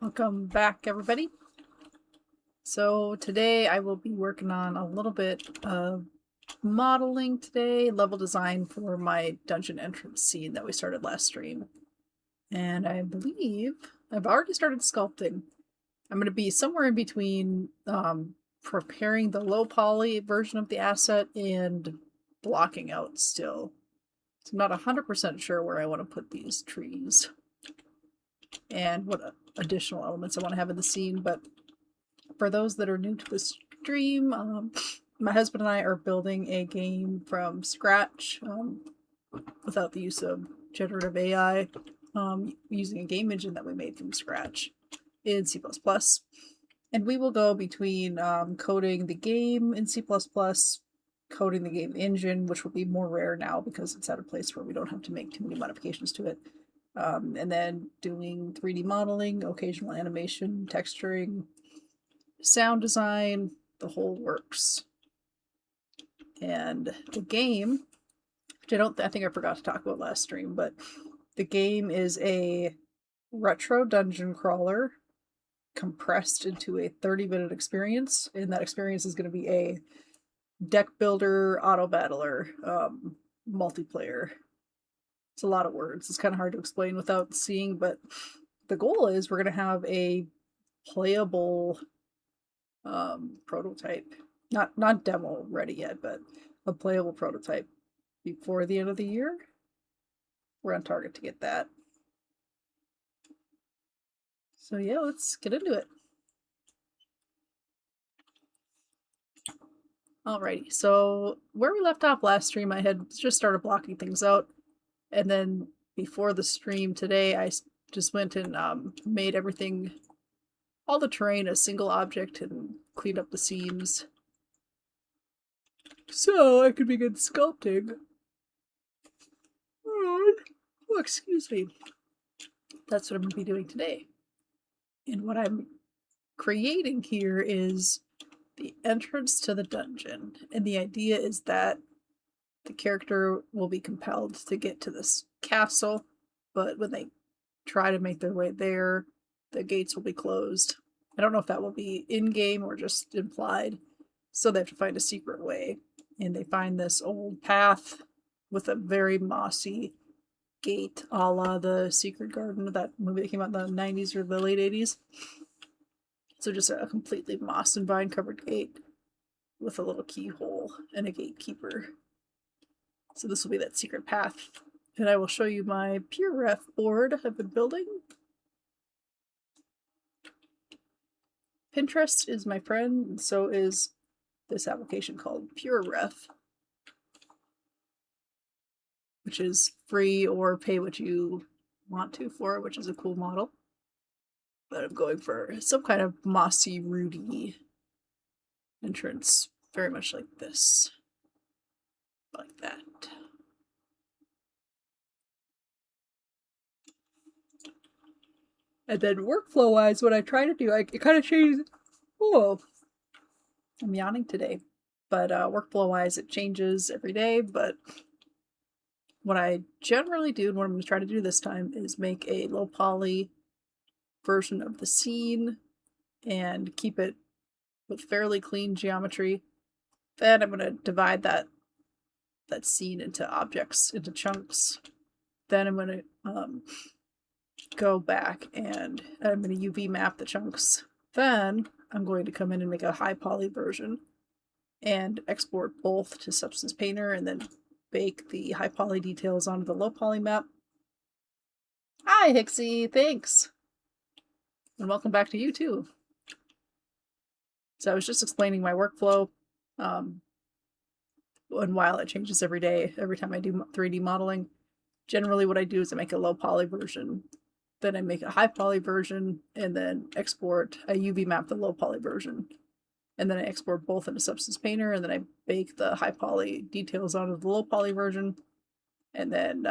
Welcome back, everybody. So today I will be working on a little bit of modeling today, level design for my dungeon entrance scene that we started last stream. And I believe I've already started sculpting. I'm going to be somewhere in between preparing the low poly version of the asset and blocking out still. So I'm not 100% sure where I want to put these trees and what additional elements I want to have in the scene, but for those that are new to the stream, my husband and I are building a game from scratch without the use of generative AI, using a game engine that we made from scratch in C++. And we will go between coding the game in C++, coding the game engine, which will be more rare now because it's at a place where we don't have to make too many modifications to it. And then doing 3D modeling, occasional animation, texturing, sound design, the whole works. And the game, which I think I forgot to talk about last stream, but the game is a retro dungeon crawler compressed into a 30-minute experience, and that experience is going to be a deck builder, auto battler, multiplayer. It's a lot of words. It's kind of hard to explain without seeing, but the goal is we're going to have a playable prototype, not demo ready yet, but a playable prototype before the end of the year. We're on target to get that. So yeah, let's get into it. Alrighty, so where we left off last stream, I had just started blocking things out, and then before the stream today, I just went and made everything, all the terrain, a single object and cleaned up the seams so I could begin sculpting. Oh, excuse me. That's what I'm going to be doing today. And what I'm creating here is the entrance to the dungeon. And the idea is that the character will be compelled to get to this castle, but when they try to make their way there, the gates will be closed. I don't know if that will be in-game or just implied. So they have to find a secret way. And they find this old path with a very mossy gate, a la the Secret Garden of that movie that came out in the 90s or the late 80s. So just a completely moss and vine covered gate with a little keyhole and a gatekeeper. So this will be that secret path. And I will show you my Pure Ref board I've been building. Pinterest is my friend, and so is this application called Pure Ref, which is free or pay what you want to for it, which is a cool model. But I'm going for some kind of mossy, rooty entrance, very much like this. Like that. And then workflow-wise, what I try to do, it kind of changes. Oh, I'm yawning today. But workflow-wise, it changes every day. But what I generally do, and what I'm going to try to do this time, is make a low poly version of the scene and keep it with fairly clean geometry. Then I'm going to divide that scene into objects, into chunks. Then I'm going to go back and I'm going to UV map the chunks. Then I'm going to come in and make a high poly version and export both to Substance Painter and then bake the high poly details onto the low poly map. Hi, Hixie, thanks. And welcome back to you too. So I was just explaining my workflow, and while it changes every day, every time I do 3D modeling, generally what I do is I make a low poly version, then I make a high poly version, and then export, I UV map the low poly version, and then I export both into Substance Painter, and then I bake the high poly details onto the low poly version, and then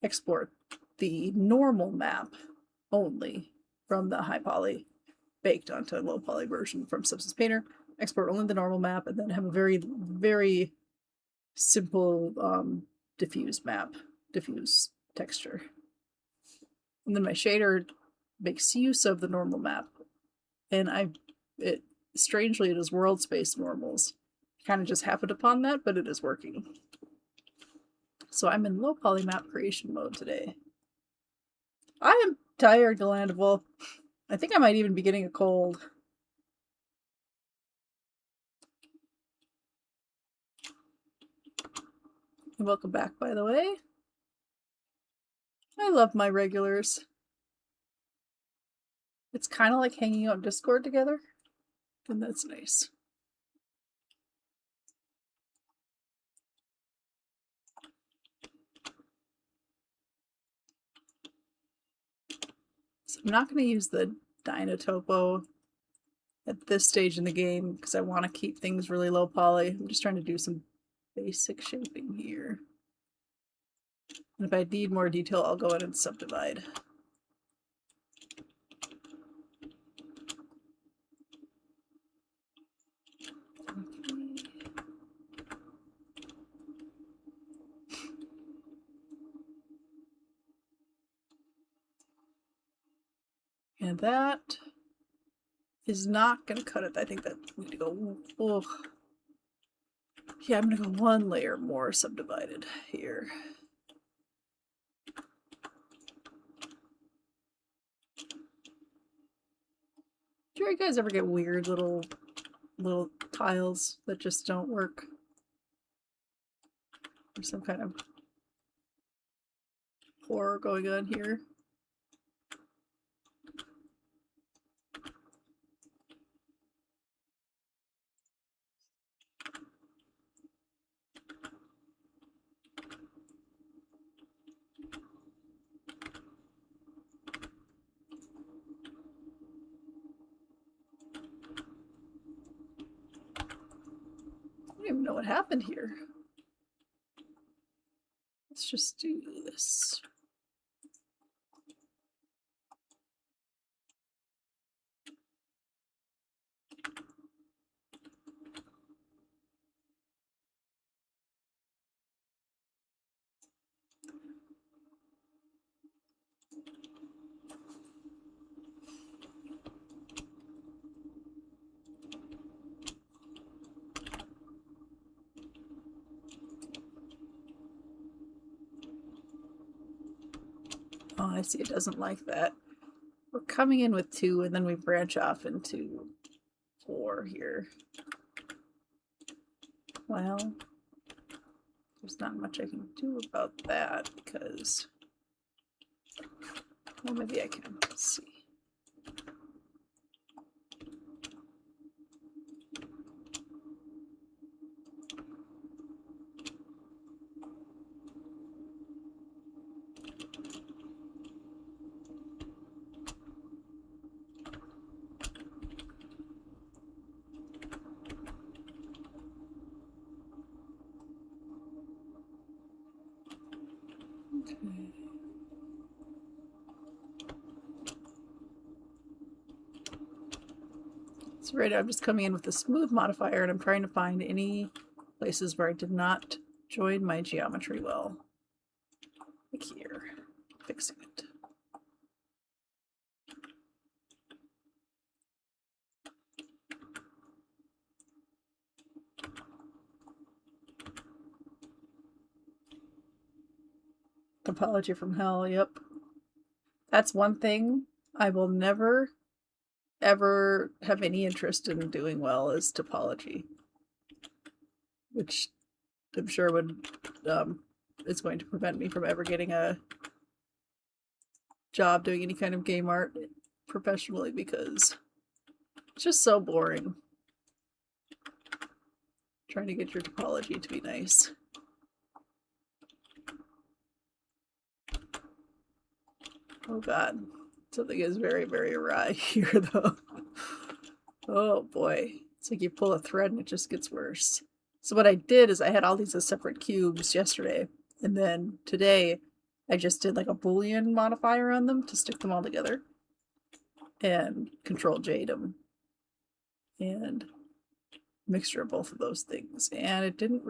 export the normal map only from the high poly baked onto a low poly version from Substance Painter, export only the normal map, and then have a very, very simple diffuse map, diffuse texture. And then my shader makes use of the normal map. And strangely, it is world space normals. Kind of just happened upon that, but it is working. So I'm in low poly map creation mode today. I am tired, Galandival. I think I might even be getting a cold. Welcome back, by the way. I love my regulars. It's kind of like hanging out in Discord together, and that's nice. So I'm not going to use the Dino Topo at this stage in the game because I want to keep things really low poly. I'm just trying to do some basic shaping here. And if I need more detail, I'll go in and subdivide. And that is not going to cut it. I think that we need to go, oh. Yeah, I'm going to go one layer more subdivided here. Do you guys ever get weird little tiles that just don't work? There's some kind of horror going on here. I don't even know what happened here. Let's just do this. Oh, I see. It doesn't like that. We're coming in with 2, and then we branch off into 4 here. Well, there's not much I can do about that because, well, maybe I can. Let's see. Okay. So right now I'm just coming in with the smooth modifier and I'm trying to find any places where I did not join my geometry well. Like here, fixing it. Topology from hell, yep. That's one thing I will never, ever have any interest in doing well is topology. Which I'm sure would, is going to prevent me from ever getting a job doing any kind of game art professionally because it's just so boring. Trying to get your topology to be nice. Oh god, something is very, very awry here though. Oh boy, it's like you pull a thread and it just gets worse. So what I did is I had all these as separate cubes yesterday, and then today I just did like a Boolean modifier on them to stick them all together and Control J them and mixture of both of those things, and it didn't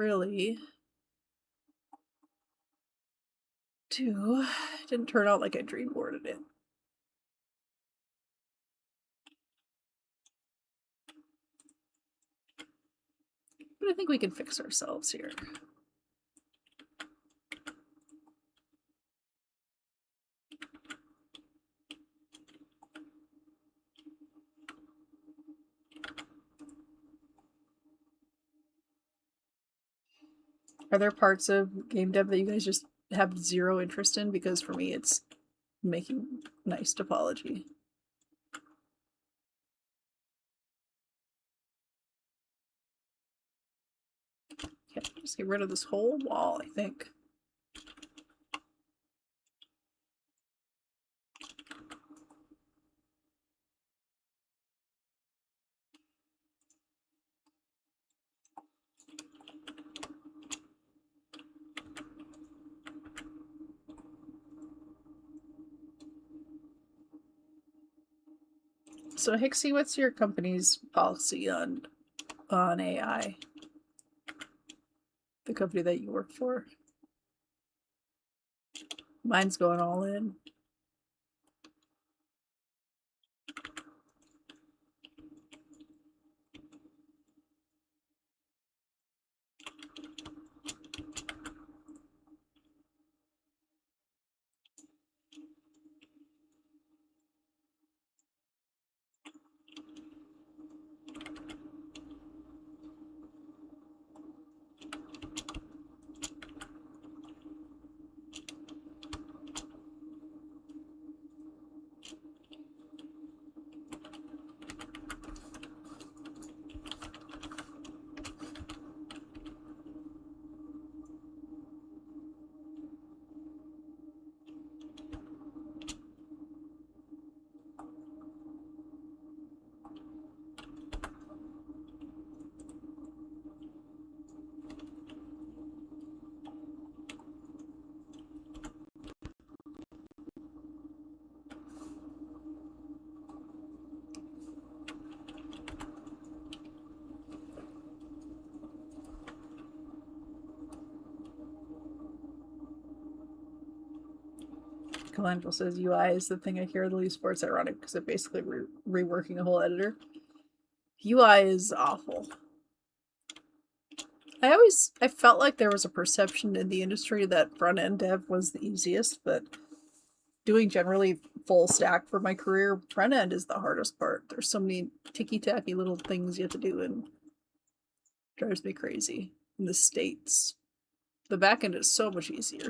turn out like I dreamboarded it. But I think we can fix ourselves here. Are there parts of game dev that you guys just have zero interest in? Because for me, it's making nice topology. Okay, just get rid of this whole wall, I think. So Hixie, what's your company's policy on AI? The company that you work for? Mine's going all in. Calendral says UI is the thing I hear the least for. It's ironic because they're basically reworking a whole editor. UI is awful. I felt like there was a perception in the industry that front end dev was the easiest, but doing generally full stack for my career, front end is the hardest part. There's so many ticky-tacky little things you have to do, and drives me crazy. In the States, the back end is so much easier.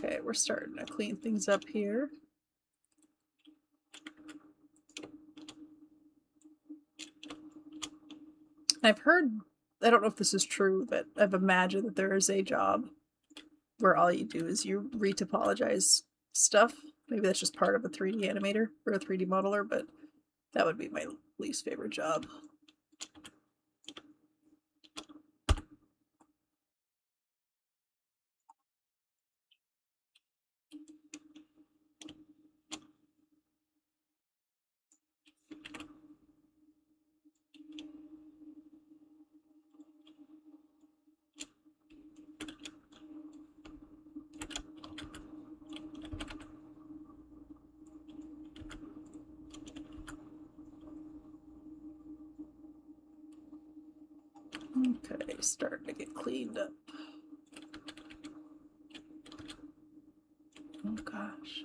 Okay, we're starting to clean things up here. I've heard, I don't know if this is true, but I've imagined that there is a job where all you do is you retopologize stuff. Maybe that's just part of a 3D animator or a 3D modeler, but that would be my least favorite job. Okay, starting to get cleaned up. Oh gosh.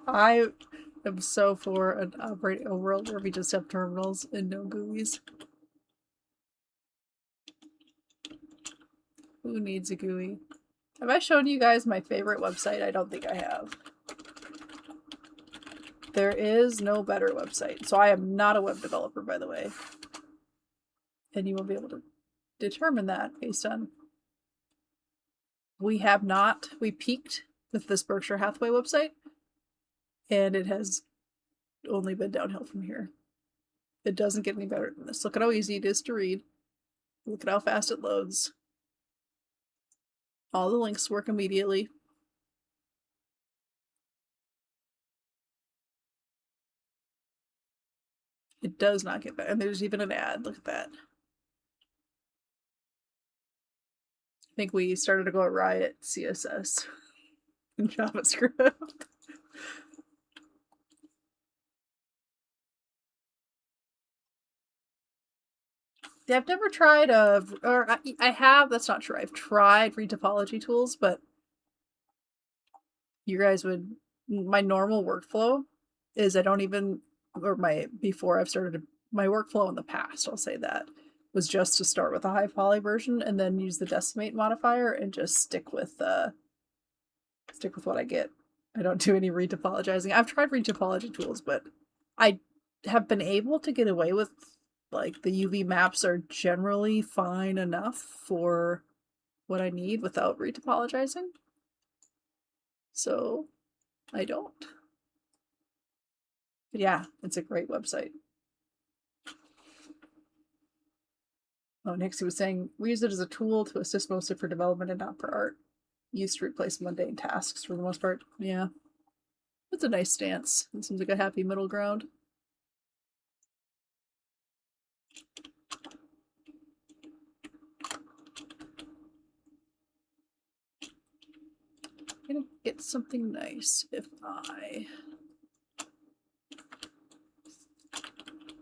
I am so for an operating a world where we just have terminals and no GUIs. Who needs a GUI? Have I shown you guys my favorite website? I don't think I have. There is no better website. So I am not a web developer, by the way. And you will be able to determine that based on We have not. We peaked with this Berkshire Hathaway website, and it has only been downhill from here. It doesn't get any better than this. Look at how easy it is to read. Look at how fast it loads. All the links work immediately. It does not get better. And there's even an ad. Look at that. I think we started to go awry at CSS and JavaScript. Yeah, I've never tried I have, that's not true. I've tried retopology tools, but you guys would, my normal workflow is I don't even, or before I've started my workflow in the past, I'll say that, was just to start with a high poly version and then use the decimate modifier and just stick with what I get. I don't do any retopologizing. I've tried retopology tools, but I have been able to get away with, like, the UV maps are generally fine enough for what I need without retopologizing. So I don't. But yeah, it's a great website. Oh, Nixie was saying, we use it as a tool to assist mostly for development and not for art. Used to replace mundane tasks for the most part. Yeah. It's a nice stance. It seems like a happy middle ground. I'm gonna get something nice if I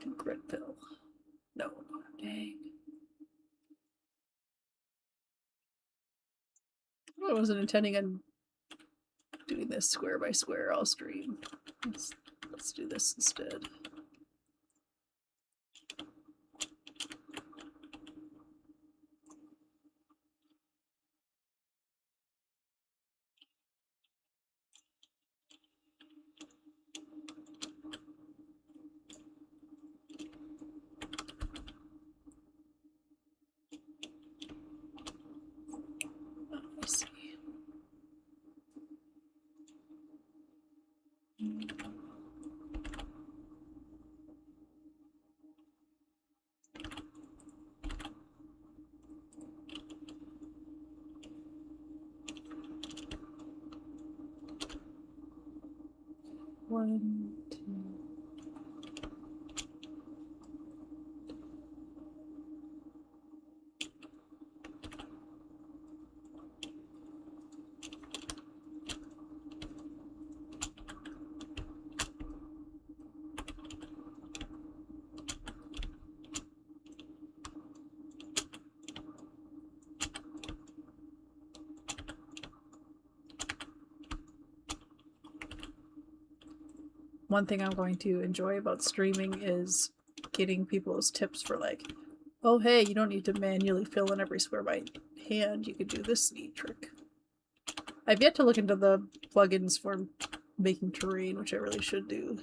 do grid fill. No, dang. I wasn't intending on doing this square by square all stream. Let's do this instead. Let's see. One, two. One thing I'm going to enjoy about streaming is getting people's tips for, like, oh hey, you don't need to manually fill in every square by hand, you could do this neat trick. I've yet to look into the plugins for making terrain, which I really should do.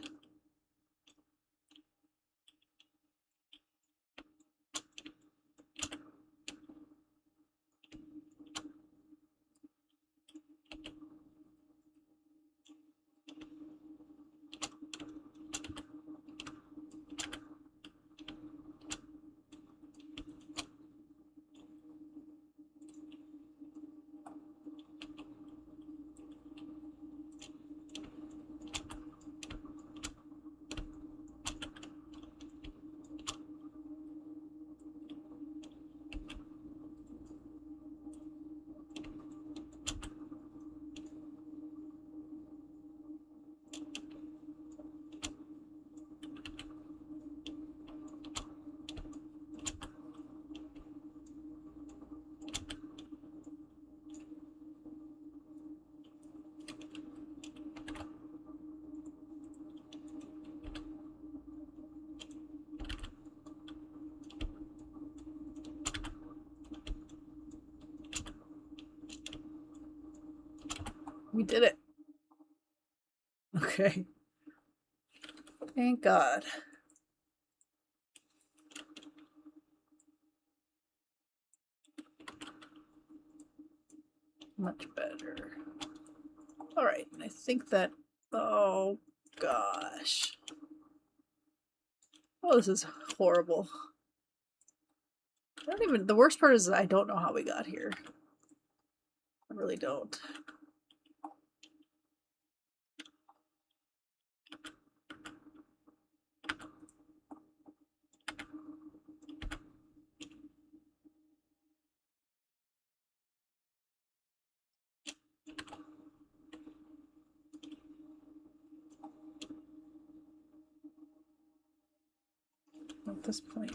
We did it. Okay. Thank God. Much better. Alright, I think that... Oh, gosh. Oh, this is horrible. I don't even... The worst part is I don't know how we got here. I really don't. At this point...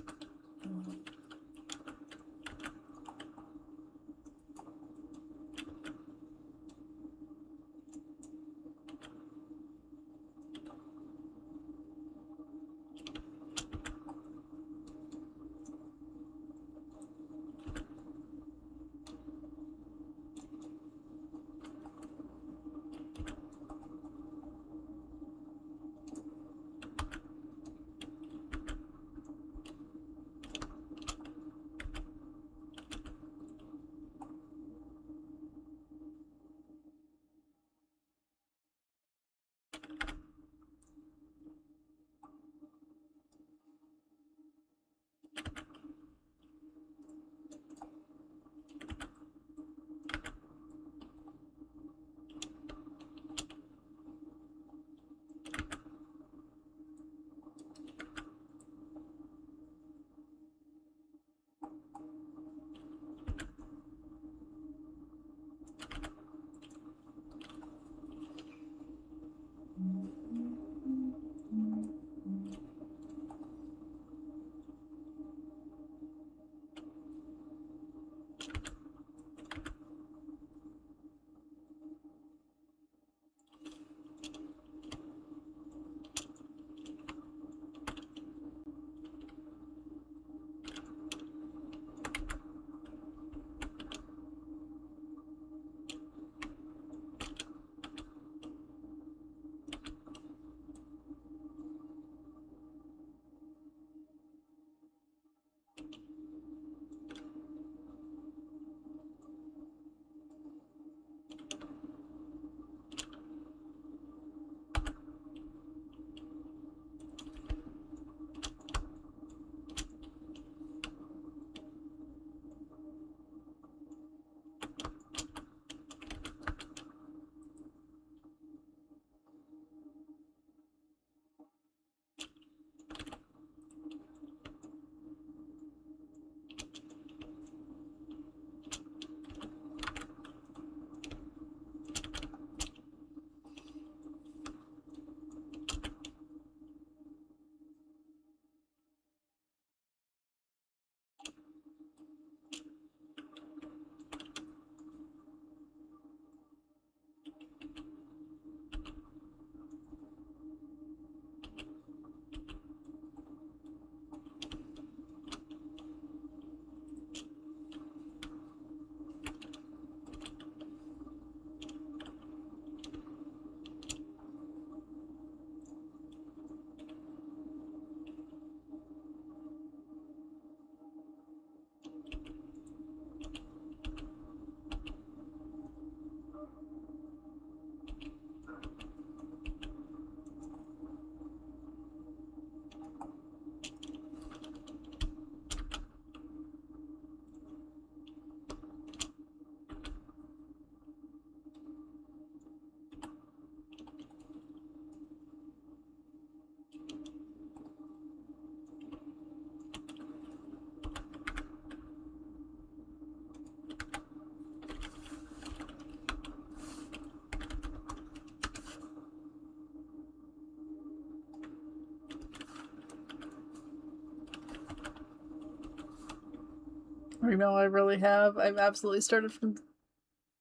You know, I really have. I've absolutely started from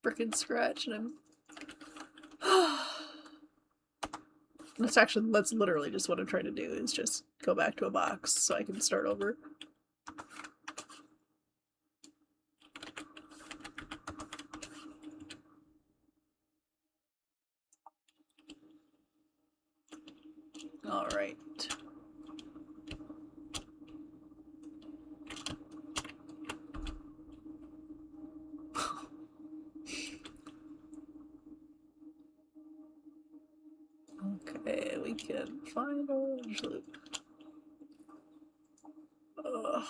frickin' scratch, and I'm... that's literally just what I'm trying to do, is just go back to a box so I can start over. Alright. final edge loop. Ugh.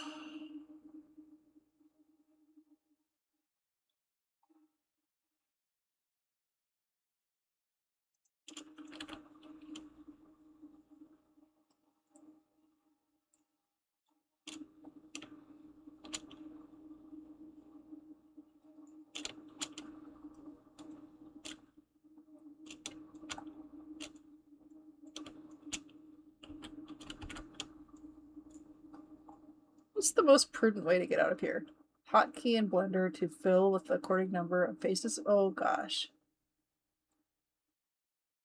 What's the most prudent way to get out of here? Hotkey in Blender to fill with the according number of faces. Oh gosh.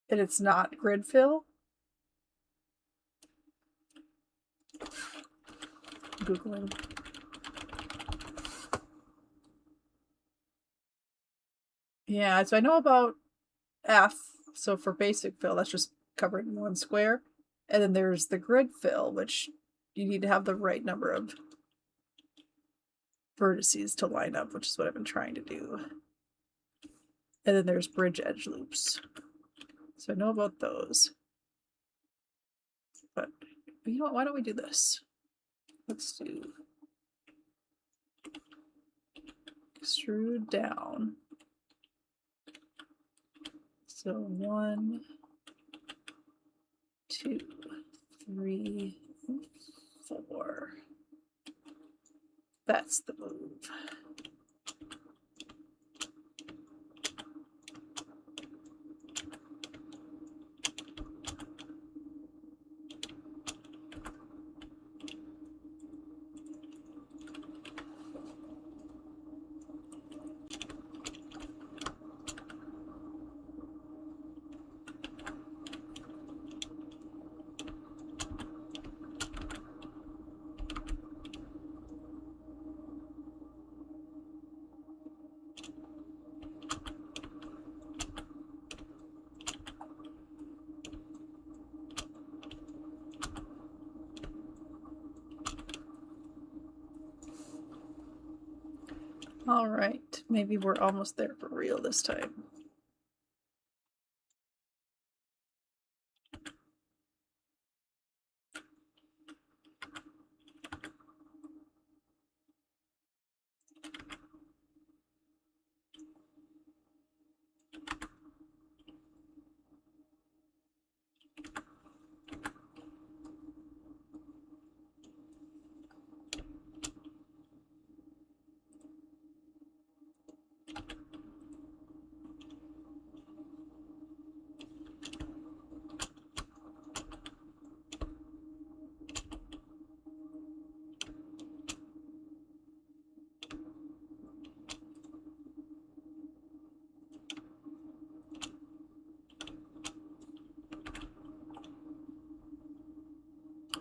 And it's not grid fill? Googling. Yeah, so I know about F. So for basic fill, that's just covering one square. And then there's the grid fill, which you need to have the right number of vertices to line up, which is what I've been trying to do. And then there's bridge edge loops. So I know about those. But you know what? Why don't we do this? Let's do extrude down. So 1, 2, 3, 4. That's the move. All right, maybe we're almost there for real this time.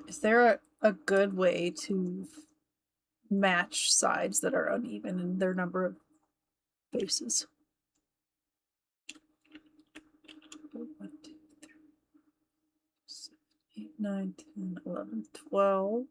Is there a good way to match sides that are uneven in their number of faces? 1, 2, 3, 7, 8, 9, 10, 11, 12.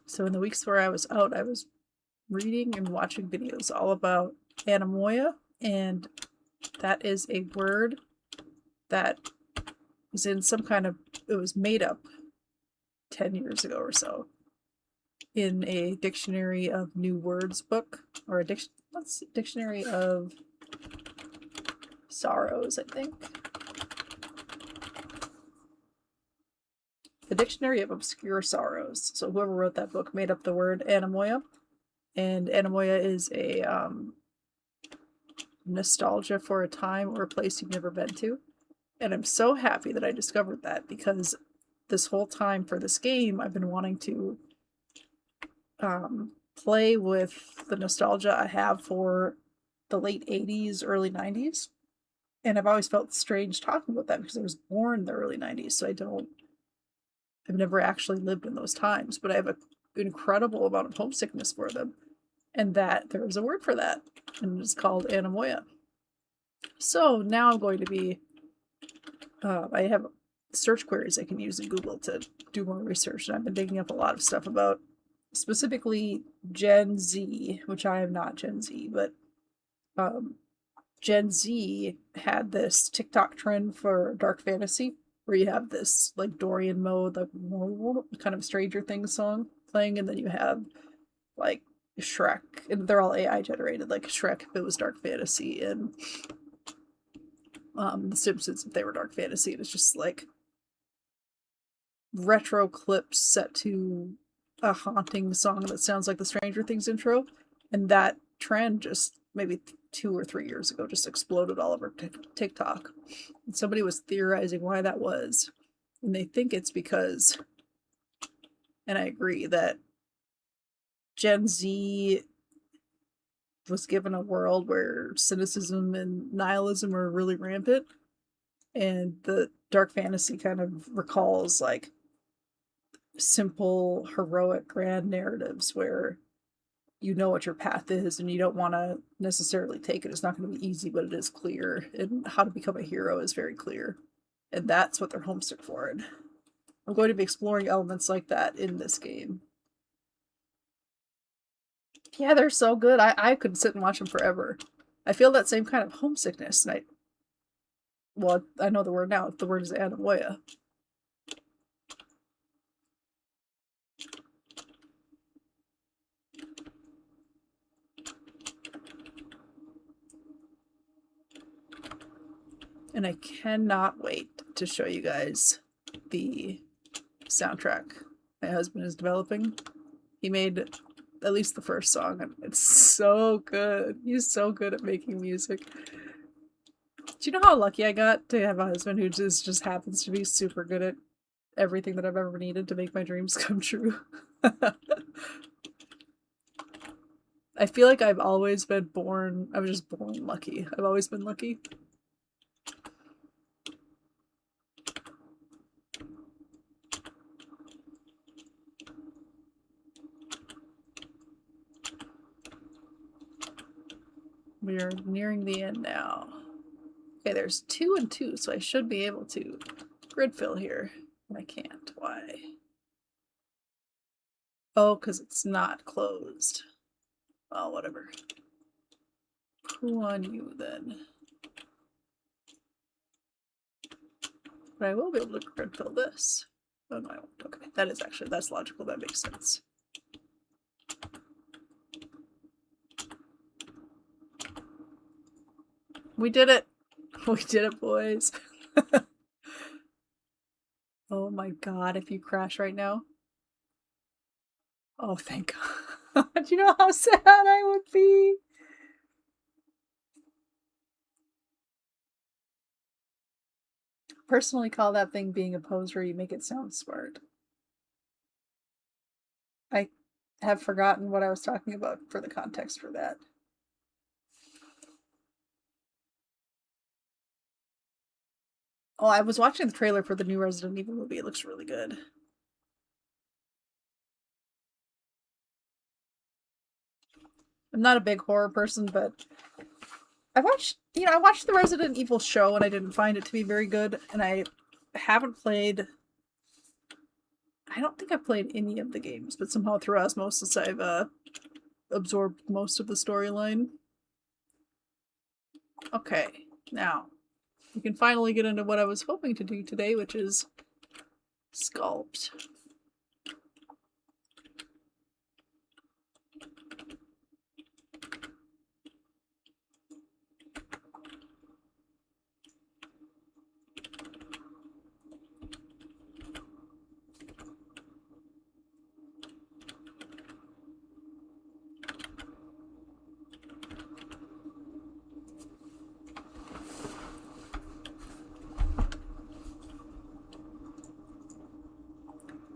So in the weeks where I was out, I was reading and watching videos all about anemoia, and that is a word that was in some kind of, it was made up 10 years ago or so in a dictionary of new words book, or a dictionary of sorrows, I think. The Dictionary of Obscure Sorrows. So whoever wrote that book made up the word anemoia, and anemoia is a nostalgia for a time or a place you've never been to. And I'm so happy that I discovered that, because this whole time for this game, I've been wanting to play with the nostalgia I have for the late 80s, early 90s. And I've always felt strange talking about that because I was born in the early 90s, so I've never actually lived in those times, but I have an incredible amount of homesickness for them. And that there is a word for that, and it's called anemoia. So now I'm going to be, I have search queries I can use in Google to do more research, and I've been digging up a lot of stuff about specifically Gen Z, which I am not Gen Z, but Gen Z had this TikTok trend for dark fantasy, where you have this like Dorian mode, like kind of Stranger Things song playing, and then you have like Shrek, and they're all AI generated, like Shrek if it was dark fantasy, and The Simpsons if they were dark fantasy, and it's just like retro clips set to a haunting song that sounds like the Stranger Things intro, and that trend just maybe 2 or 3 years ago just exploded all over TikTok. And somebody was theorizing why that was, and they think it's because, and I agree, that Gen Z was given a world where cynicism and nihilism are really rampant, and the dark fantasy kind of recalls like simple, heroic, grand narratives where you know what your path is and you don't want to necessarily take it. It's not going to be easy, but it is clear, and how to become a hero is very clear, and that's what they're homesick for. And I'm going to be exploring elements like that in this game. Yeah, they're so good. I could sit and watch them forever. I feel that same kind of homesickness, and I know the word now. The word is anemoia. And I cannot wait to show you guys the soundtrack my husband is developing. He made at least the first song, and it's so good. He's so good at making music. Do you know how lucky I got to have a husband who just happens to be super good at everything that I've ever needed to make my dreams come true? I feel like I've always been born, I was just born lucky. I've always been lucky. We are nearing the end now. Okay, there's 2 and 2, so I should be able to grid fill here. I can't. Why? Oh, because it's not closed. Oh, whatever. Who on you then? But I will be able to grid fill this. Oh no, I won't. Okay, that's logical. That makes sense. We did it! We did it, boys! Oh my god, if you crash right now. Oh, thank god. Do you know how sad I would be? Personally call that thing being a poser. You make it sound smart. I have forgotten what I was talking about for the context for that. Oh, I was watching the trailer for the new Resident Evil movie. It looks really good. I'm not a big horror person, but I watched the Resident Evil show and I didn't find it to be very good, and I haven't played, I don't think I've played any of the games, but somehow through osmosis I've absorbed most of the storyline. Okay, now we can finally get into what I was hoping to do today, which is sculpt.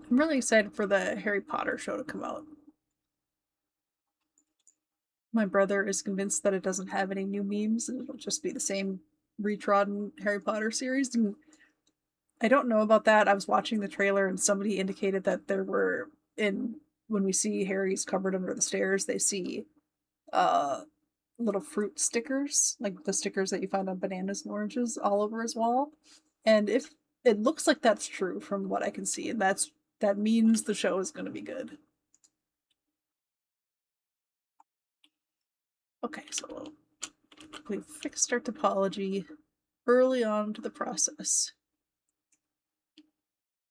I'm really excited for the Harry Potter show to come out. My brother is convinced that it doesn't have any new memes and it'll just be the same retrodden Harry Potter series. And I don't know about that. I was watching the trailer and somebody indicated that there were when we see Harry's covered under the stairs, they see little fruit stickers, like the stickers that you find on bananas and oranges all over his wall. And if it looks like that's true from what I can see, and that means the show is going to be good. Okay, so we've fixed our topology early on to the process.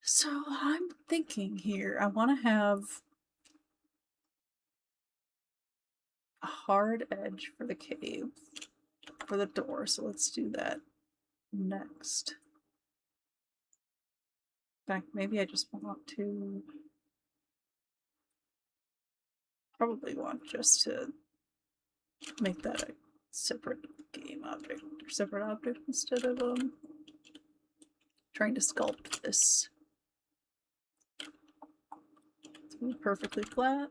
So I'm thinking here, I want to have a hard edge for the cave, for the door, so let's do that next. In fact, maybe I just want to probably want just to make that a separate game object or separate object instead of trying to sculpt this to be perfectly flat.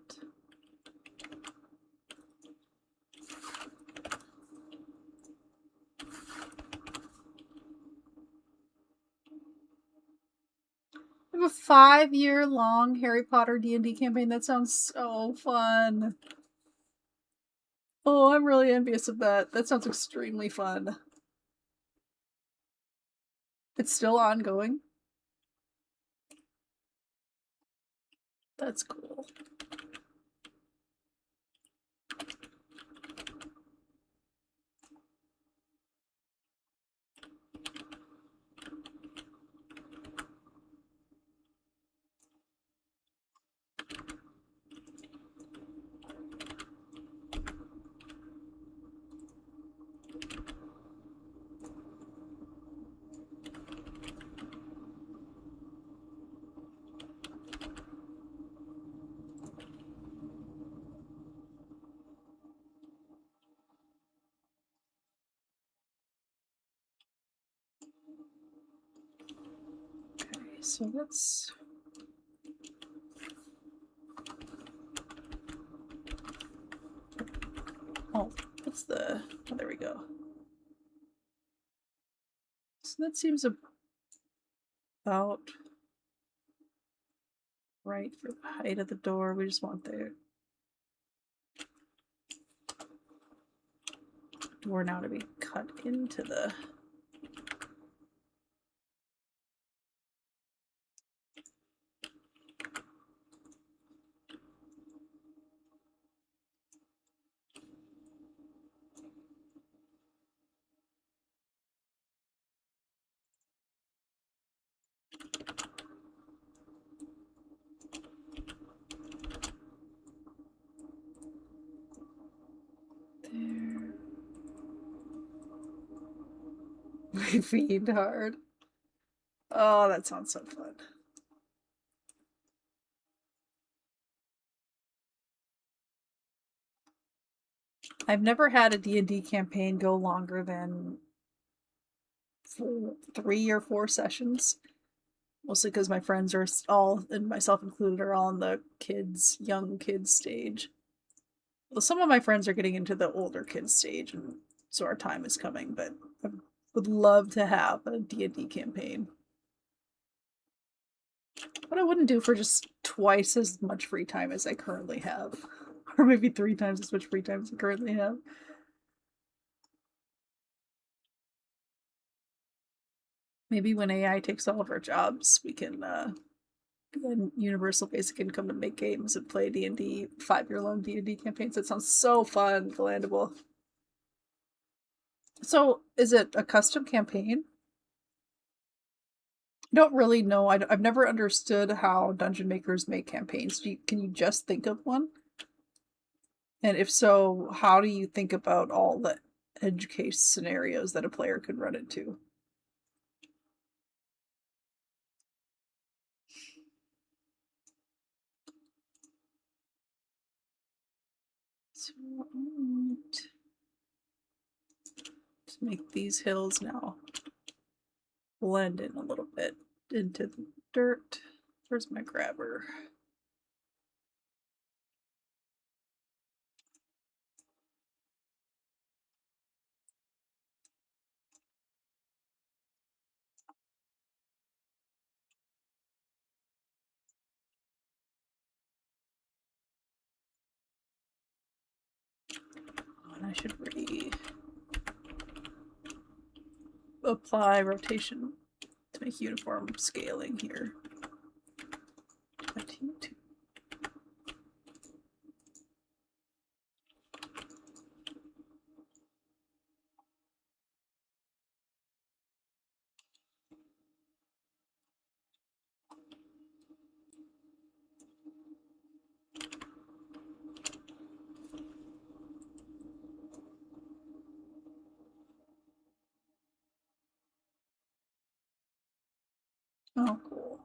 I have a 5-year-long Harry Potter D&D campaign. That sounds so fun. Oh, I'm really envious of that. That sounds extremely fun. It's still ongoing. That's cool. Okay, so let's... Oh, what's the... Oh, there we go. So that seems about right for the height of the door. We just want the door now to be cut into the... There. We fiend hard. Oh, that sounds so fun. I've never had a D&D campaign go longer than 3 or 4 sessions. Mostly because my friends are all, and myself included, are all in the young kids stage. Well, some of my friends are getting into the older kids stage, and so our time is coming, but I would love to have a D&D campaign. What I wouldn't do for just twice as much free time as I currently have. Or maybe 3 times as much free time as I currently have. Maybe when AI takes all of our jobs, we can and universal basic income to make games and play D&D, 5-year-long D&D campaigns. That sounds so fun, Galandable. So, is it a custom campaign? I don't really know. I've never understood how dungeon makers make campaigns. Can you just think of one? And if so, how do you think about all the edge case scenarios that a player could run into? So I want to make these hills now blend in a little bit into the dirt. Where's my grabber? And I should apply rotation to make uniform scaling here. 22. Oh, cool.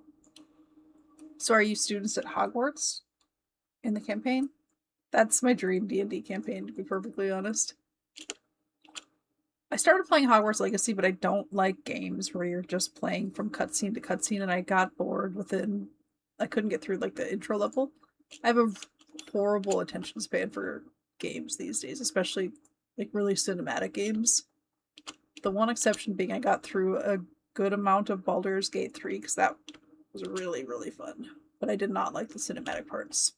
So are you students at Hogwarts in the campaign? That's my dream D&D campaign, to be perfectly honest. I started playing Hogwarts Legacy, but I don't like games where you're just playing from cutscene to cutscene, and I got bored within... I couldn't get through, like, the intro level. I have a horrible attention span for games these days, especially, like, really cinematic games. The one exception being I got through a good amount of Baldur's Gate 3, because that was really, really fun. But I did not like the cinematic parts.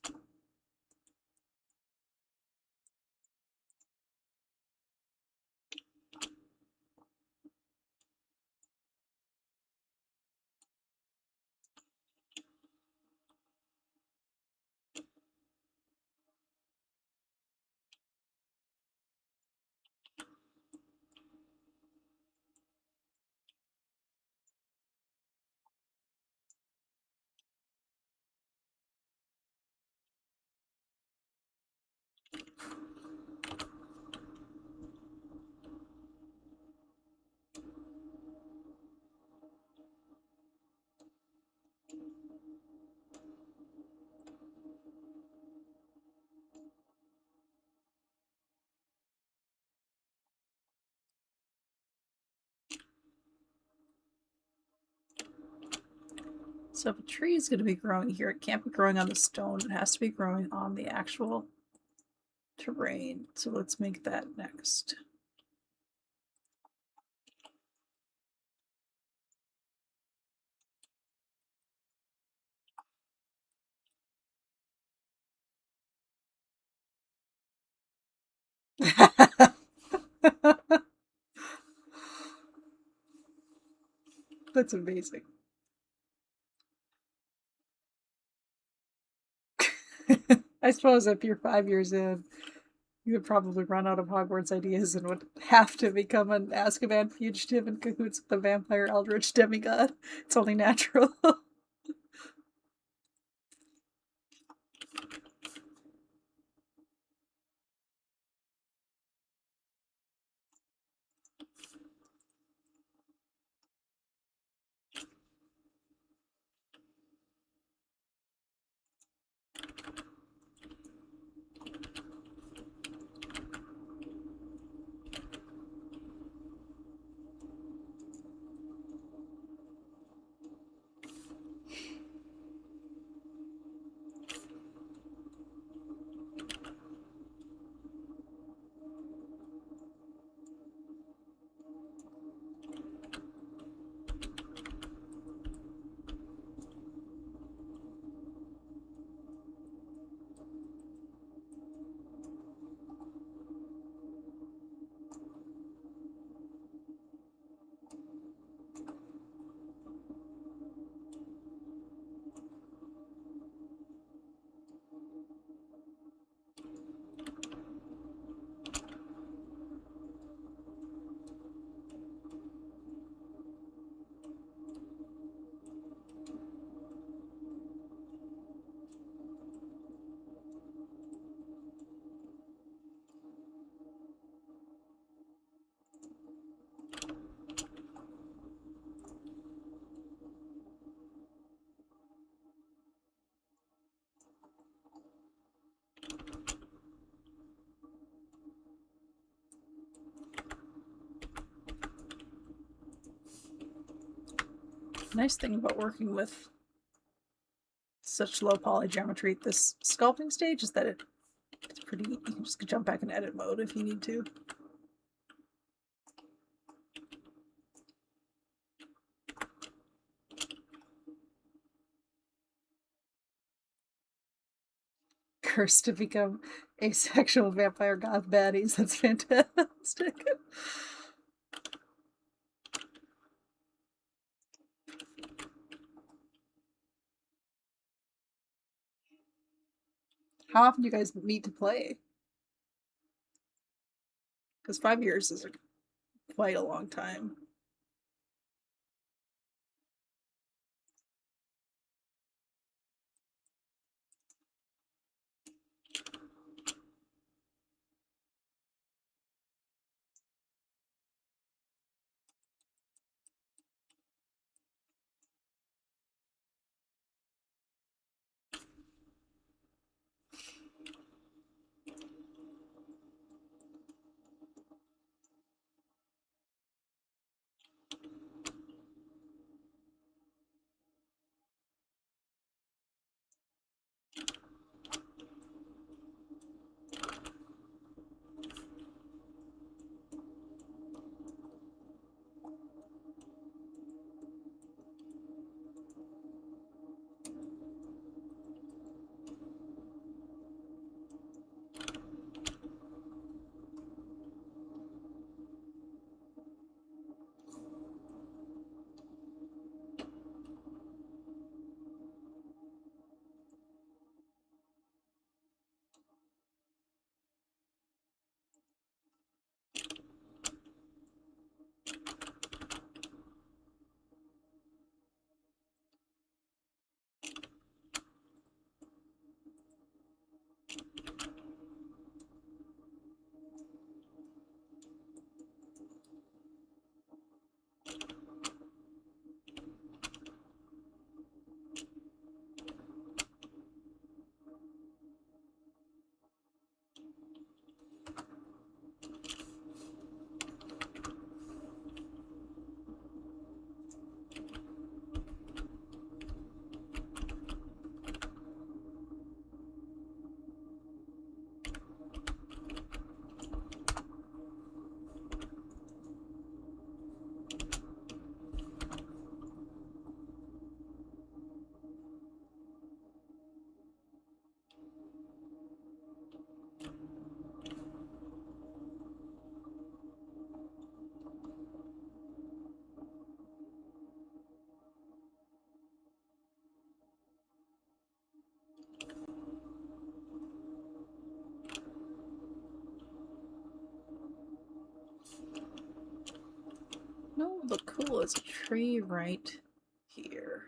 So if a tree is going to be growing here, it can't be growing on the stone. It has to be growing on the actual terrain. So let's make that next. That's amazing. I suppose if you're 5 years in, you would probably run out of Hogwarts ideas and would have to become an Azkaban fugitive in cahoots with the vampire eldritch demigod. It's only natural. Nice thing about working with such low poly geometry at this sculpting stage is that it's pretty, you can just jump back in edit mode if you need to. Cursed to become asexual vampire goth baddies. That's fantastic. How often do you guys meet to play? Because 5 years is quite a long time. No, look cool. It's a tree right here.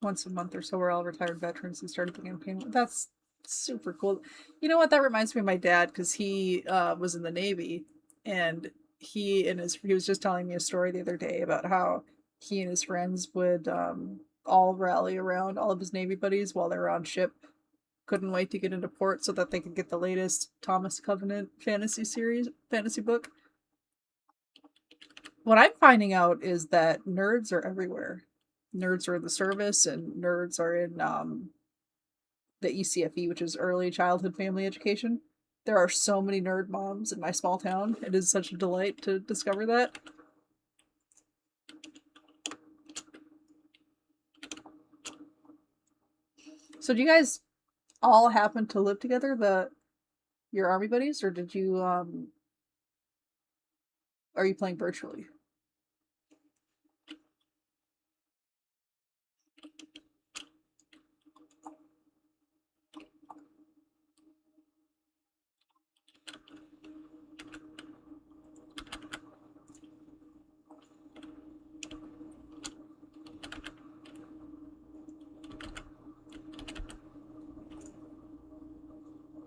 Once a month or so, we're all retired veterans and started the campaign. That's super cool. You know what? That reminds me of my dad because he was in the Navy, and he was just telling me a story the other day about how he and his friends would all rally around all of his Navy buddies while they were on ship. Couldn't wait to get into port so that they could get the latest Thomas Covenant fantasy book. What I'm finding out is that nerds are everywhere. Nerds are in the service, and nerds are in the ECFE, which is Early Childhood Family Education. There are so many nerd moms in my small town. It is such a delight to discover that. So do you guys all happen to live together, your army buddies, or did you are you playing virtually?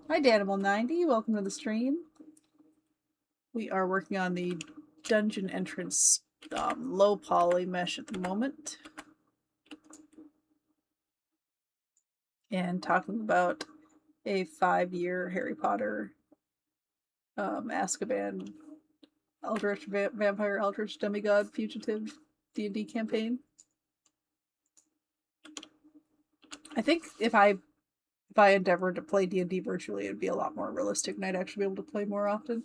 Hi Danimal90, welcome to the stream. We are working on the dungeon entrance low poly mesh at the moment. And talking about a 5-year Harry Potter, Azkaban, Eldritch Vampire, Eldritch Demigod, Fugitive D&D campaign. I think if I endeavored to play D&D virtually, it'd be a lot more realistic, and I'd actually be able to play more often.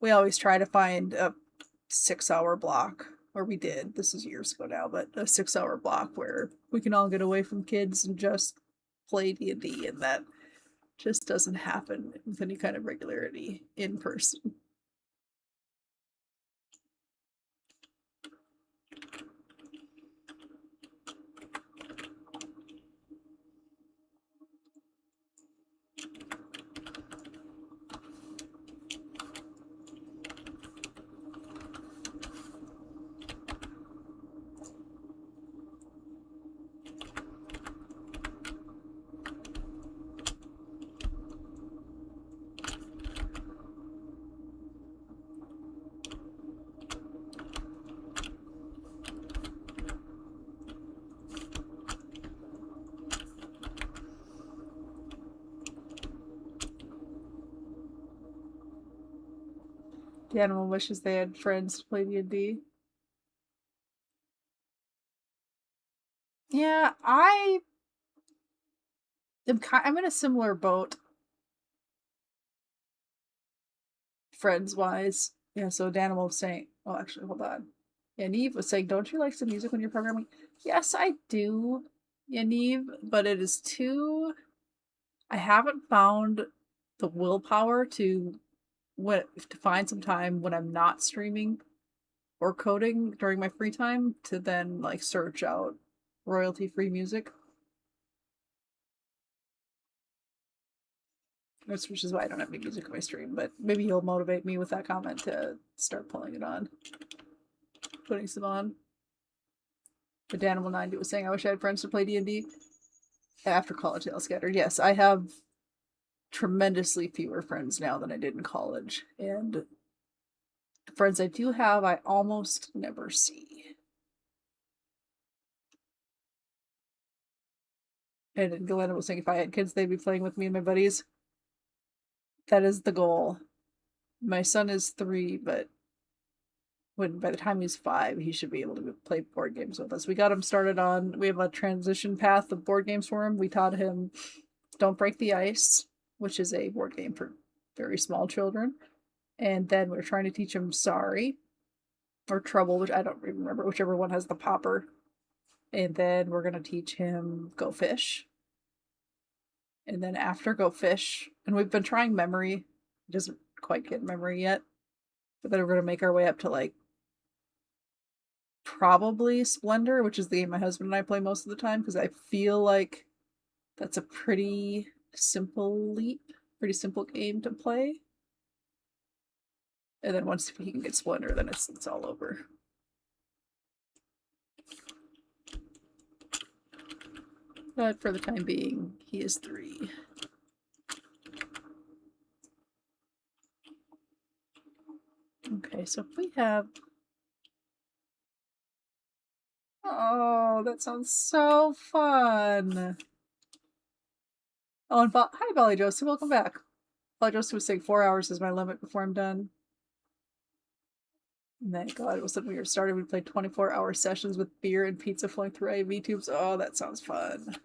We always try to find a 6-hour block, or we did. This is years ago now, but a 6-hour block where we can all get away from kids and just play D&D, and that just doesn't happen with any kind of regularity in person. The animal wishes they had friends to play D&D. Yeah, I'm in a similar boat, friends-wise. Yeah, so Danimal was saying, oh, actually, hold on. Yaniv was saying, don't you like some music when you're programming? Yes, I do, Yaniv, but it is too... I haven't found the willpower to find some time when I'm not streaming or coding during my free time to then like search out royalty-free music. Which is why I don't have any music on my stream, but maybe you'll motivate me with that comment to start putting it on. Putting some on. But Danimal90 was saying, I wish I had friends to play D&D. After college, I'll scattered. Yes, I have tremendously fewer friends now than I did in college. And the friends I do have, I almost never see. And Galena was saying if I had kids, they'd be playing with me and my buddies. That is the goal. My son is 3, but by the time he's 5, he should be able to play board games with us. We got him started on, we have a transition path of board games for him. We taught him Don't Break the Ice, which is a board game for very small children. And then we're trying to teach him Sorry, or Trouble, which I don't remember, whichever one has the popper. And then we're going to teach him Go Fish. And then after Go Fish, and we've been trying Memory. He doesn't quite get Memory yet. But then we're going to make our way up to like probably Splendor, which is the game my husband and I play most of the time, because I feel like that's a pretty simple leap, pretty simple game to play. And then once he can get Splendor, then it's all over. But for the time being, he is 3. Okay, so if we have... Oh, that sounds so fun! Oh, and hi, Bolly Josie, welcome back. Bolly Josie was saying 4 hours is my limit before I'm done. And thank God it was when we were started. We played 24-hour sessions with beer and pizza flowing through IV tubes. Oh, that sounds fun.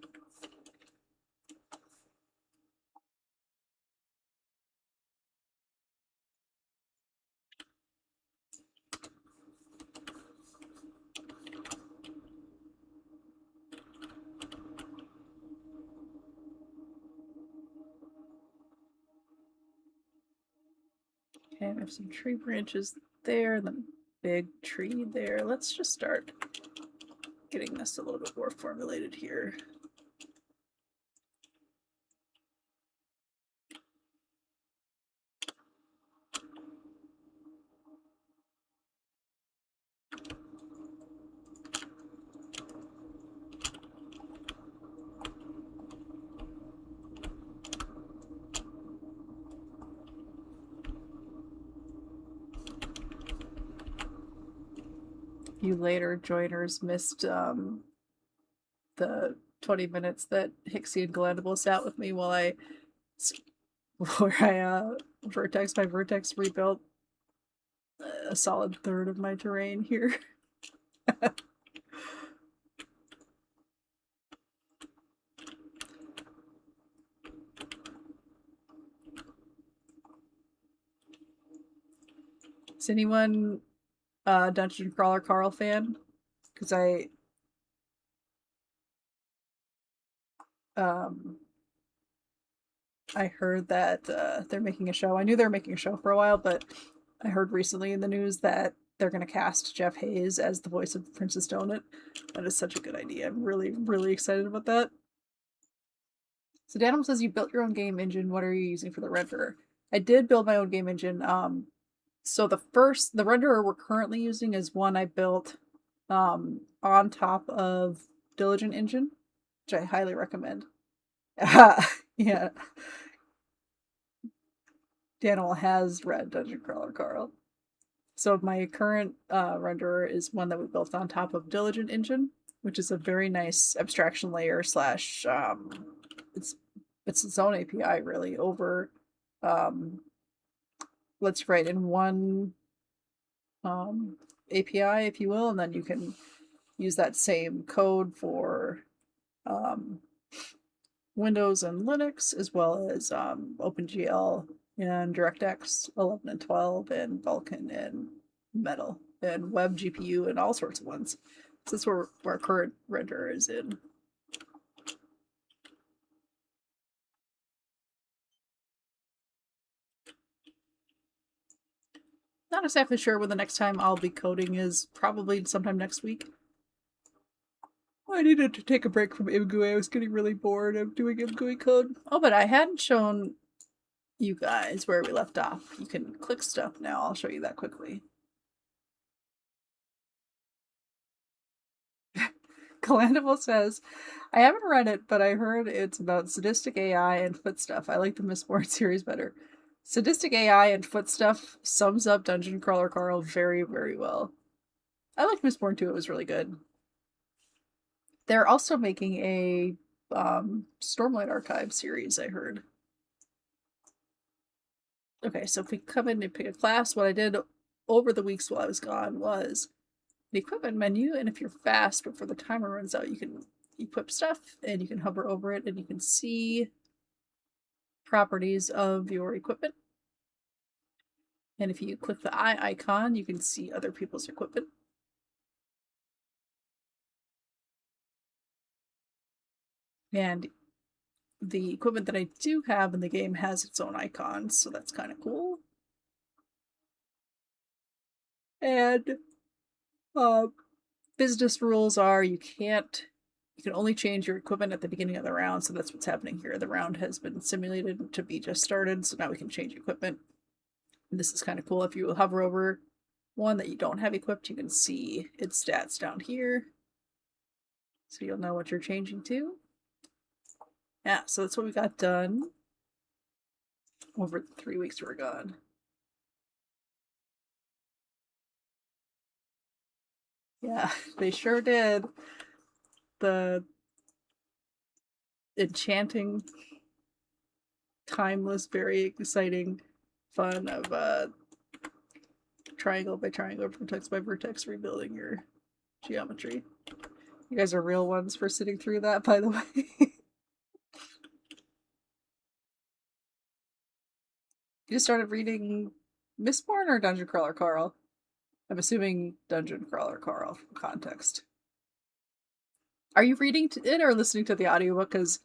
Okay, we have some tree branches there, and then big tree there. Let's just start getting this a little bit more formulated here. You later joiners missed the 20 minutes that Hixie and Galandable sat with me while I where I vertex by vertex rebuilt a solid third of my terrain here. Is anyone Dungeon Crawler Carl fan? Because I heard that they're making a show. I knew they were making a show for a while, but I heard recently in the news that they're going to cast Jeff Hayes as the voice of Princess Donut. That is such a good idea. I'm really, really excited about that. So Danim says you built your own game engine. What are you using for the renderer? I did build my own game engine. So the renderer we're currently using is one I built on top of Diligent Engine, which I highly recommend. Yeah. Daniel has read Dungeon Crawler Carl. So my current renderer is one that we built on top of Diligent Engine, which is a very nice abstraction layer slash it's its own API really over lets you write in one API, if you will, and then you can use that same code for Windows and Linux, as well as OpenGL and DirectX 11 and 12 and Vulkan and Metal and Web GPU and all sorts of ones. So that's where our current renderer is in. Not exactly sure when the next time I'll be coding is. Probably sometime next week. I needed to take a break from ImGUI. I was getting really bored of doing ImGUI code. Oh, but I hadn't shown you guys where we left off. You can click stuff now. I'll show you that quickly. Calandival says, I haven't read it, but I heard it's about sadistic AI and foot stuff. I like the Mistborn series better. Sadistic AI and foot stuff sums up Dungeon Crawler Carl very, very well. I liked Mistborn too. It was really good. They're also making a Stormlight Archive series, I heard. Okay, so if we come in and pick a class, what I did over the weeks while I was gone was the equipment menu, and if you're fast before the timer runs out, you can equip stuff and you can hover over it and you can see properties of your equipment. And if you click the eye icon, you can see other people's equipment. And the equipment that I do have in the game has its own icons, so that's kind of cool. And business rules are you can only change your equipment at the beginning of the round, so that's what's happening here. The round has been simulated to be just started, so now we can change equipment. And this is kind of cool. If you hover over one that you don't have equipped, you can see its stats down here. So you'll know what you're changing to. Yeah, so that's what we got done over the 3 weeks we were gone. Yeah, they sure did. The enchanting, timeless, very exciting fun of triangle by triangle, vertex by vertex, rebuilding your geometry. You guys are real ones for sitting through that, by the way. You just started reading Mistborn or Dungeon Crawler Carl? I'm assuming Dungeon Crawler Carl from context. Are you reading it or listening to the audiobook? Because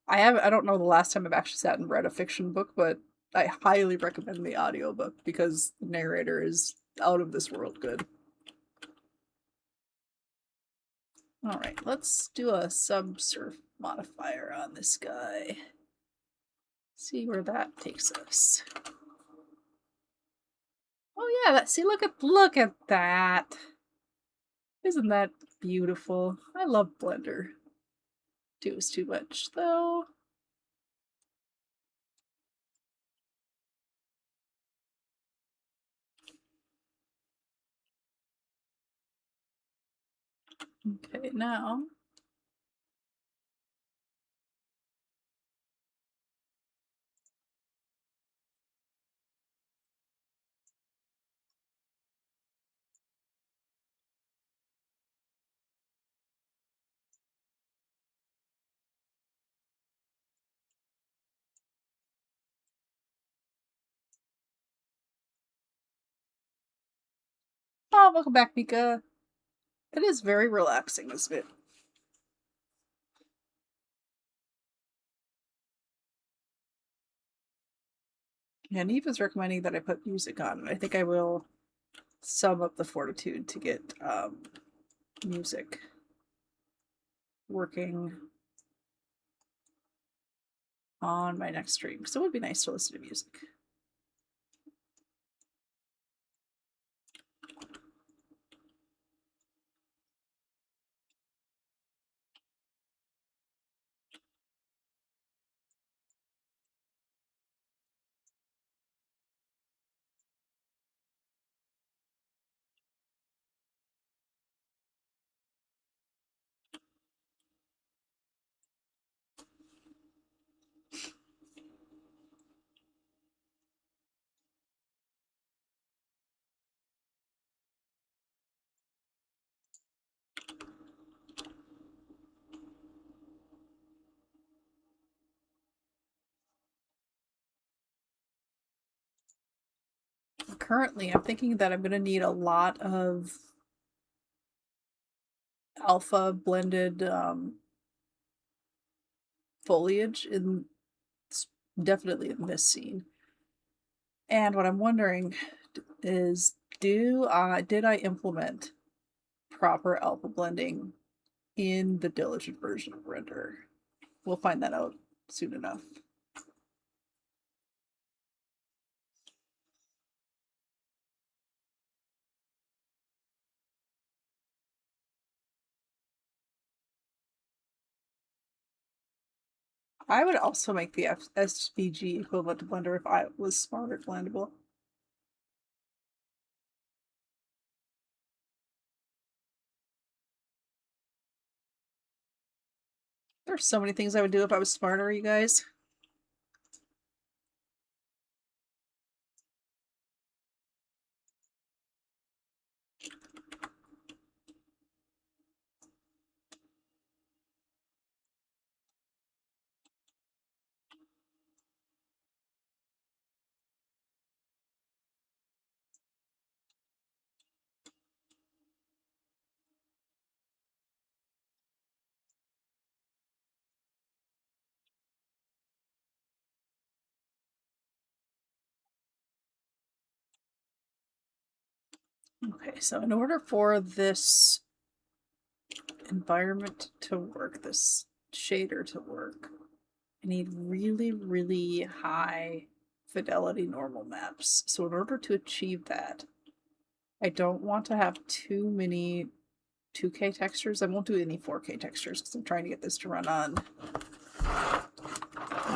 I don't know the last time I've actually sat and read a fiction book, but I highly recommend the audiobook because the narrator is out of this world good. All right, let's do a subsurf modifier on this guy. See where that takes us. Oh yeah, look at that. Isn't that beautiful? I love Blender. 2 is too much though. Okay, now Oh, welcome back, Mika. It is very relaxing, isn't it? And Eva's recommending that I put music on, and I think I will sum up the fortitude to get music working on my next stream, because it would be nice to listen to music. Currently, I'm thinking that I'm going to need a lot of alpha blended foliage in definitely in this scene. And what I'm wondering is, did I implement proper alpha blending in the diligent version of render? We'll find that out soon enough. I would also make the SVG equivalent to Blender if I was smart at Blendable. There's so many things I would do if I was smarter, you guys. Okay, so in order for this environment to work, this shader to work, I need really, really high fidelity normal maps. So in order to achieve that, I don't want to have too many 2K textures. I won't do any 4K textures because I'm trying to get this to run on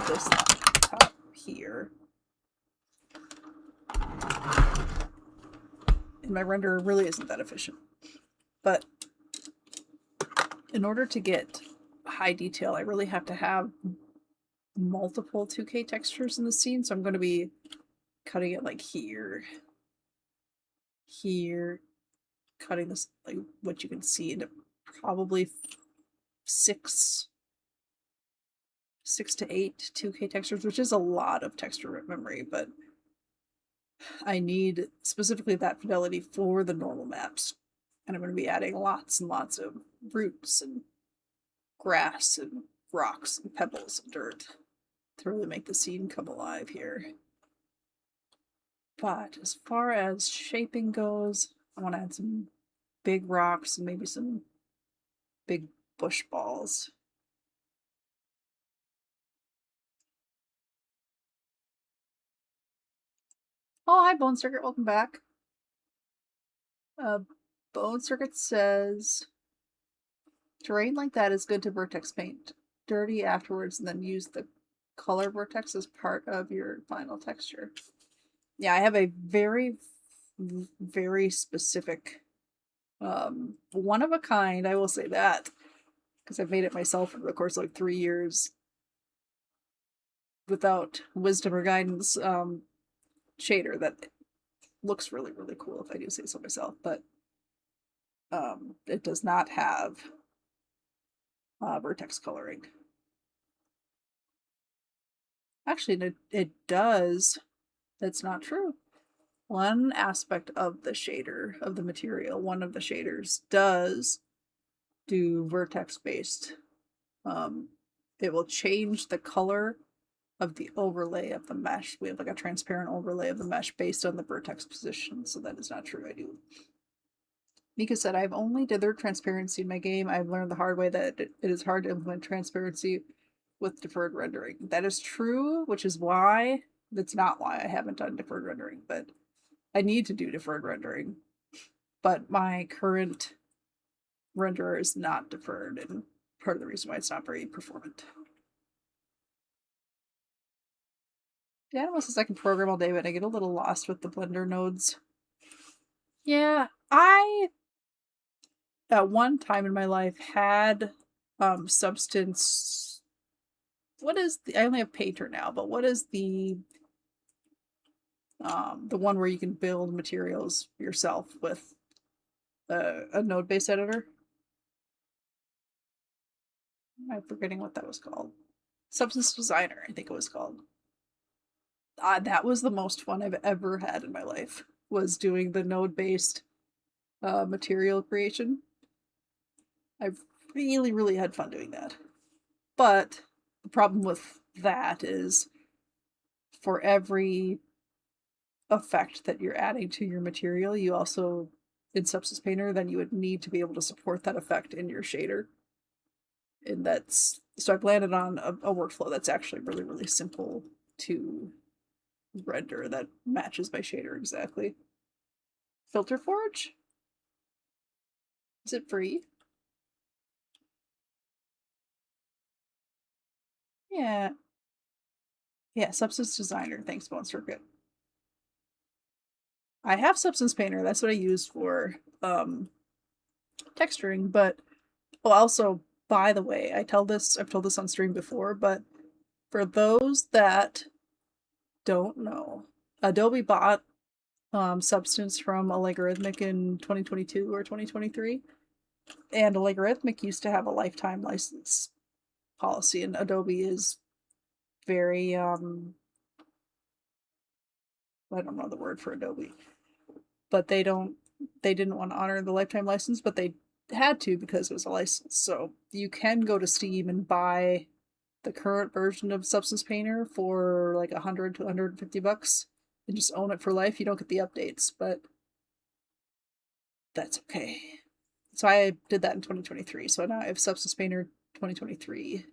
this top here. And my renderer really isn't that efficient. But in order to get high detail, I really have to have multiple 2K textures in the scene. So I'm going to be cutting it like here, cutting this, like what you can see, into probably 6 to 8 2K textures, which is a lot of texture memory, but I need specifically that fidelity for the normal maps. And I'm going to be adding lots and lots of roots and grass and rocks and pebbles and dirt to really make the scene come alive here. But as far as shaping goes, I want to add some big rocks and maybe some big bush balls. Oh, hi, Bone Circuit. Welcome back. Bone Circuit says terrain like that is good to vertex paint dirty afterwards and then use the color vertex as part of your final texture. Yeah, I have a very, very specific, one of a kind, I will say that, because I've made it myself over the course of like 3 years without wisdom or guidance, shader that looks really, really cool if I do say so myself, but it does not have vertex coloring. Actually, it does. That's not true. one aspect of the shader, of the material, one of the shaders does do vertex based. It will change the color of the overlay of the mesh. We have like a transparent overlay of the mesh based on the vertex position, so that is not true. I do. Mika said, I've only dithered transparency in my game. I've learned the hard way that it is hard to implement transparency with deferred rendering. That is true, which is why, that's not why I haven't done deferred rendering, but I need to do deferred rendering. But my current renderer is not deferred, and part of the reason why it's not very performant. The animal says I can program all day, but I get a little lost with the Blender nodes. Yeah, I at one time in my life had Substance. What is the? I only have Painter now, but what is the one where you can build materials yourself with a node-based editor? I'm forgetting what that was called. Substance Designer, I think it was called. That was the most fun I've ever had in my life, was doing the node-based material creation. I've really, really had fun doing that. But the problem with that is for every effect that you're adding to your material, you also, in Substance Painter, then you would need to be able to support that effect in your shader. And that's, so I've landed on a workflow that's actually really, really simple to render that matches my shader exactly. Filter Forge? Is it free? Yeah. Yeah, Substance Designer. Thanks, Bone Circuit. I have Substance Painter. That's what I use for texturing, but also, by the way, I've told this on stream before, but for those that don't know, Adobe bought Substance from Allegorithmic in 2022 or 2023, and Allegorithmic used to have a lifetime license policy, and Adobe is very I don't know the word for Adobe, but they didn't want to honor the lifetime license, but they had to because it was a license. So you can go to Steam and buy the current version of Substance Painter for like $100 to $150 and just own it for life. You don't get the updates, but that's okay. So I did that in 2023. So now I have Substance Painter 2023.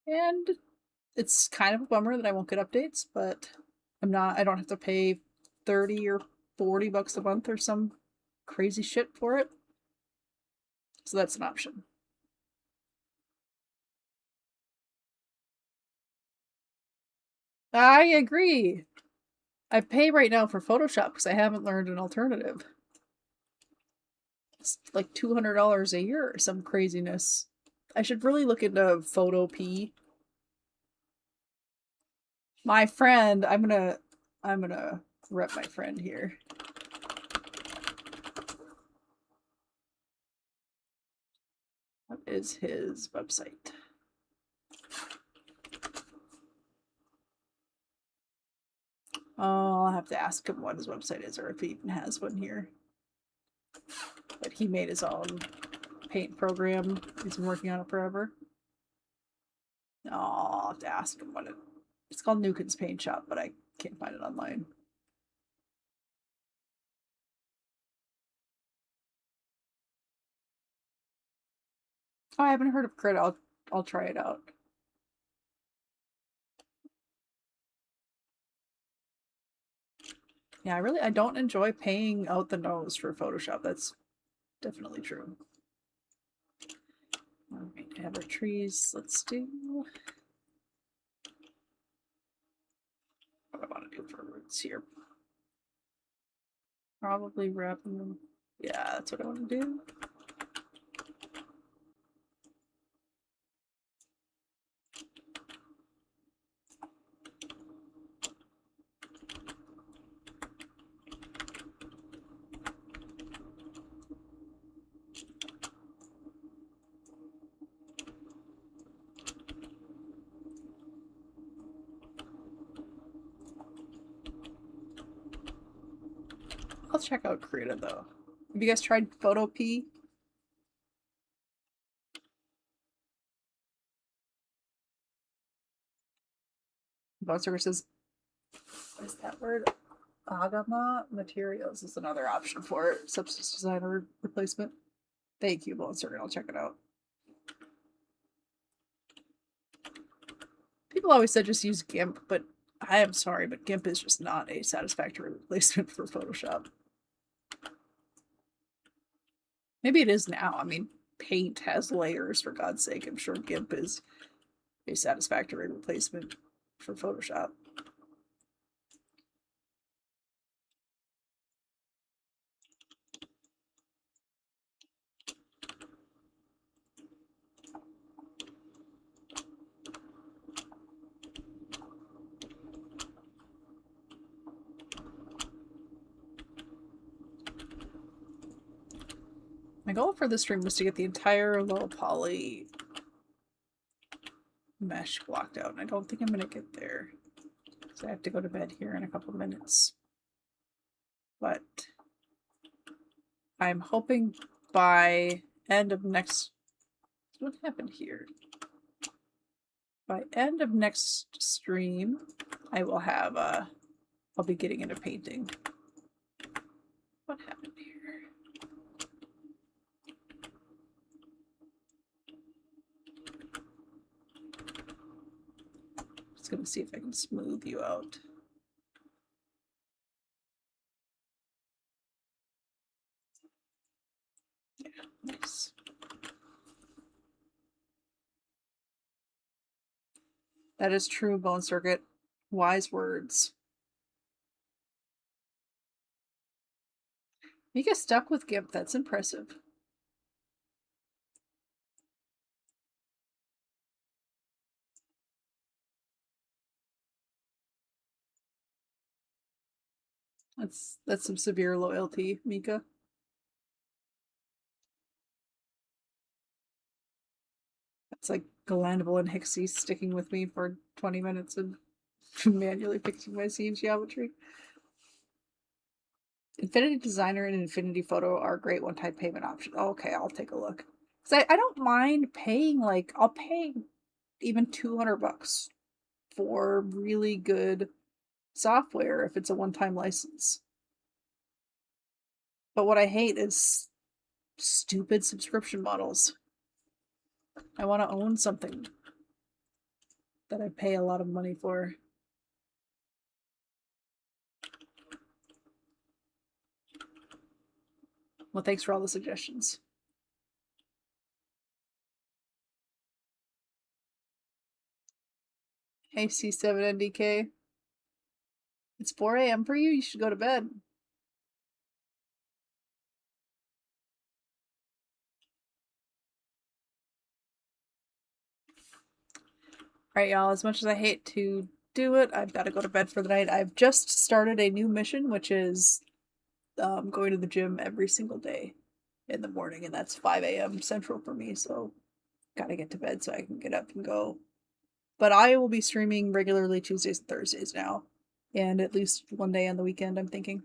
And it's kind of a bummer that I won't get updates, but I don't have to pay 30 or $40 a month or some crazy shit for it. So that's an option. I agree. I pay right now for Photoshop because I haven't learned an alternative. It's like $200 a year or some craziness. I should really look into Photo P. My friend, I'm gonna rep my friend here. What is his website? Oh, I'll have to ask him what his website is or if he even has one here. But he made his own paint program. He's been working on it forever. Oh, I'll have to ask him what it's called. Nukin's Paint Shop, but I can't find it online. Oh, I haven't heard of Crit. I'll try it out. Yeah, I don't enjoy paying out the nose for Photoshop. That's definitely true. Alright, have our trees. Let's do what I want to do for roots here. Probably wrapping them. Yeah, that's what I want to do. both check out Krita though. Have you guys tried Photo P? Bonsucker says, what is that word? Agama materials is another option for it. Substance designer replacement. Thank you, Bonsucker. I'll check it out. People always said just use GIMP, but I am sorry, but GIMP is just not a satisfactory replacement for Photoshop. Maybe it is now. I mean, Paint has layers, for God's sake. I'm sure GIMP is a satisfactory replacement for Photoshop. My goal for this stream was to get the entire low poly mesh blocked out, and I don't think I'm going to get there because I have to go to bed here in a couple minutes. But I'm hoping by end of next... What happened here? By end of next stream, I will have I'll be getting into painting. What happened here? Just gonna see if I can smooth you out. Yeah, nice. That is true, Bone Circuit. Wise words. You get stuck with GIMP. That's impressive. That's some severe loyalty, Mika. It's like Galandable and Hixie sticking with me for 20 minutes and manually fixing my scene geometry. Infinity Designer and Infinity Photo are great one-time payment options. Okay, I'll take a look. Because I don't mind paying, like, I'll pay even $200 for really good software if it's a one-time license. But what I hate is stupid subscription models. I want to own something that I pay a lot of money for. Well, thanks for all the suggestions. Hey, C7NDK. It's 4 a.m. for you? You should go to bed. Alright, y'all, as much as I hate to do it, I've got to go to bed for the night. I've just started a new mission, which is going to the gym every single day in the morning, and that's 5 a.m. Central for me, so gotta get to bed so I can get up and go. But I will be streaming regularly Tuesdays and Thursdays now, and at least one day on the weekend, I'm thinking.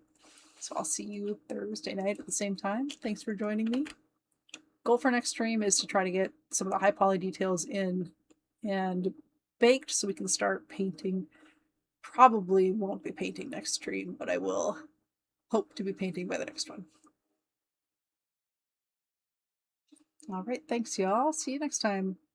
So I'll see you Thursday night at the same time. Thanks for joining me. Goal for next stream is to try to get some of the high poly details in and baked so we can start painting. Probably won't be painting next stream, but I will hope to be painting by the next one. All right, thanks y'all. See you next time.